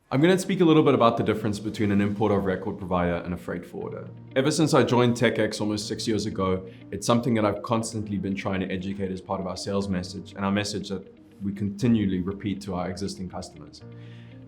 I'm going to speak a little bit about the difference between an importer of record provider and a freight forwarder. Ever since I joined TecEx almost 6 years ago, it's something that I've constantly been trying to educate as part of our sales message and our message that we continually repeat to our existing customers.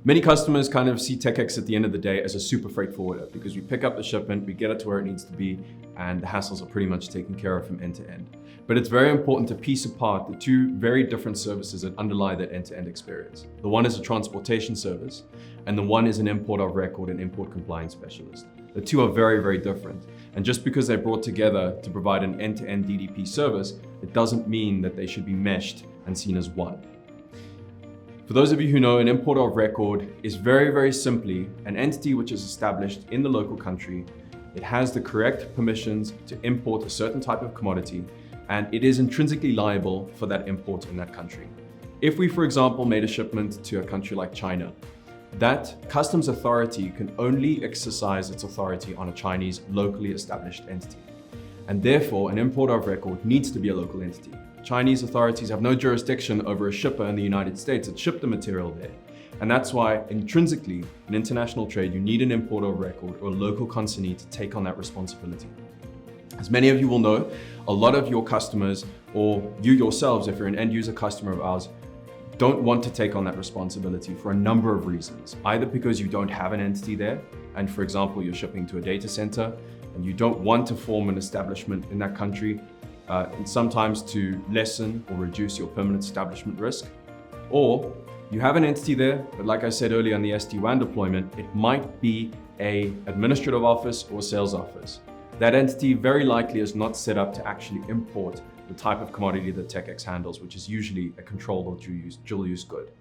Many customers kind of see TecEx at the end of the day as a super freight forwarder because we pick up the shipment, we get it to where it needs to be, and the hassles are pretty much taken care of from end to end. But it's very important to piece apart the two very different services that underlie that end-to-end experience. The one is a transportation service, and the one is an importer of record and import compliance specialist. The two are very, very different. And just because they're brought together to provide an end-to-end DDP service, it doesn't mean that they should be meshed and seen as one. For those of you who know, an importer of record is very, very simply an entity which is established in the local country. It has the correct permissions to import a certain type of commodity, and it is intrinsically liable for that import in that country. If we, for example, made a shipment to a country like China, that customs authority can only exercise its authority on a Chinese locally established entity. And therefore, an importer of record needs to be a local entity. Chinese authorities have no jurisdiction over a shipper in the United States that shipped the material there. And that's why intrinsically, in international trade, you need an importer of record or a local consignee to take on that responsibility. As many of you will know, a lot of your customers, or you yourselves, if you're an end user customer of ours, don't want to take on that responsibility for a number of reasons. Either because you don't have an entity there, and for example, you're shipping to a data center, and you don't want to form an establishment in that country, and sometimes to lessen or reduce your permanent establishment risk. Or you have an entity there, but like I said earlier on the SD-WAN deployment, it might be an administrative office or sales office. That entity very likely is not set up to actually import the type of commodity that TecEx handles, which is usually a controlled or dual-use good.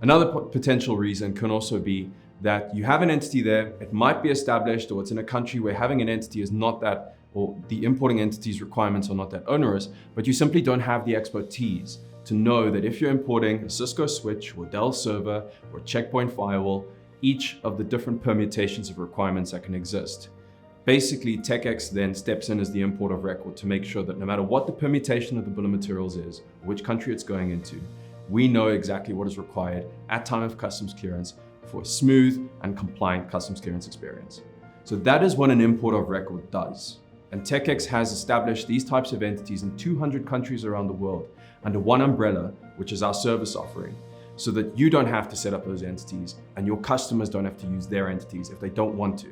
Another potential reason can also be that you have an entity there, it might be established, or it's in a country where having an entity is not that, or the importing entity's requirements are not that onerous, but you simply don't have the expertise to know that if you're importing a Cisco switch or Dell server or Checkpoint firewall, each of the different permutations of requirements that can exist. Basically, TecEx then steps in as the importer of record to make sure that no matter what the permutation of the bill of materials is, or which country it's going into, we know exactly what is required at time of customs clearance for a smooth and compliant customs clearance experience. So that is what an importer of record does. And TecEx has established these types of entities in 200 countries around the world under one umbrella, which is our service offering, so that you don't have to set up those entities and your customers don't have to use their entities if they don't want to.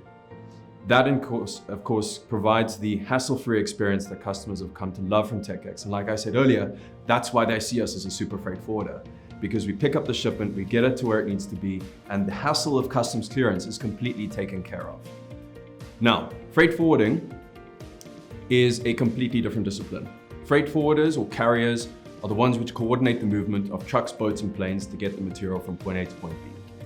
That, of course, provides the hassle-free experience that customers have come to love from TecEx. And like I said earlier, that's why they see us as a super freight forwarder, because we pick up the shipment, we get it to where it needs to be, and the hassle of customs clearance is completely taken care of. Now, freight forwarding is a completely different discipline. Freight forwarders or carriers are the ones which coordinate the movement of trucks, boats, and planes to get the material from point A to point B.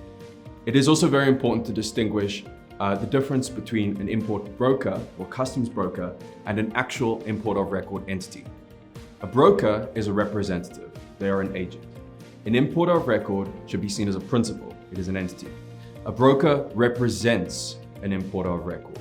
It is also very important to distinguish the difference between an import broker or customs broker and an actual importer of record entity. A broker is a representative. They are an agent. An importer of record should be seen as a principal. It is an entity. A broker represents an importer of record.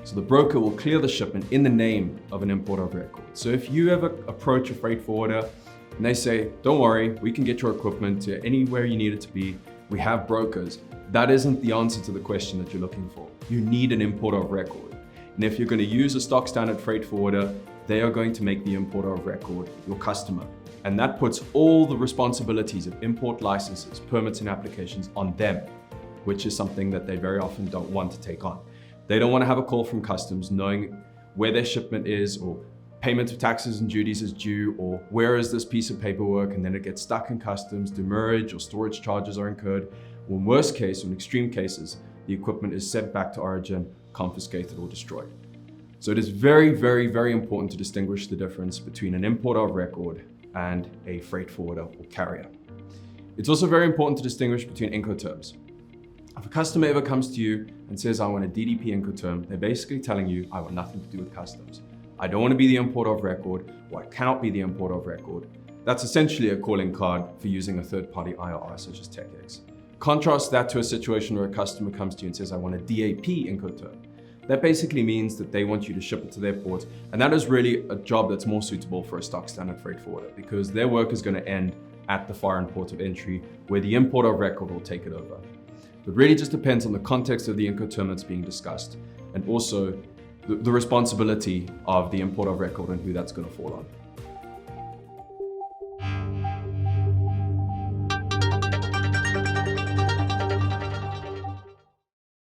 So the broker will clear the shipment in the name of an importer of record. So if you ever approach a freight forwarder and they say, don't worry, we can get your equipment to anywhere you need it to be, we have brokers, that isn't the answer to the question that you're looking for. You need an importer of record. And if you're going to use a stock standard freight forwarder, they are going to make the importer of record your customer. And that puts all the responsibilities of import licenses, permits, and applications on them, which is something that they very often don't want to take on. They don't want to have a call from customs knowing where their shipment is, or payment of taxes and duties is due, or where is this piece of paperwork, and then it gets stuck in customs, demurrage or storage charges are incurred, or in worst case, or in extreme cases, the equipment is sent back to origin, confiscated or destroyed. So it is very, very, very important to distinguish the difference between an importer of record and a freight forwarder or carrier. It's also very important to distinguish between Incoterms. If a customer ever comes to you and says, I want a DDP Incoterm, they're basically telling you, I want nothing to do with customs. I don't want to be the importer of record, or I cannot be the importer of record. That's essentially a calling card for using a third-party IRR such as TecEx. Contrast that to a situation where a customer comes to you and says, I want a DAP Incoterm. That basically means that they want you to ship it to their port, and that is really a job that's more suitable for a stock standard freight forwarder because their work is going to end at the foreign port of entry where the importer of record will take it over. So it really just depends on the context of the Incoterm that's being discussed, and also the responsibility of the import of record and who that's going to fall on.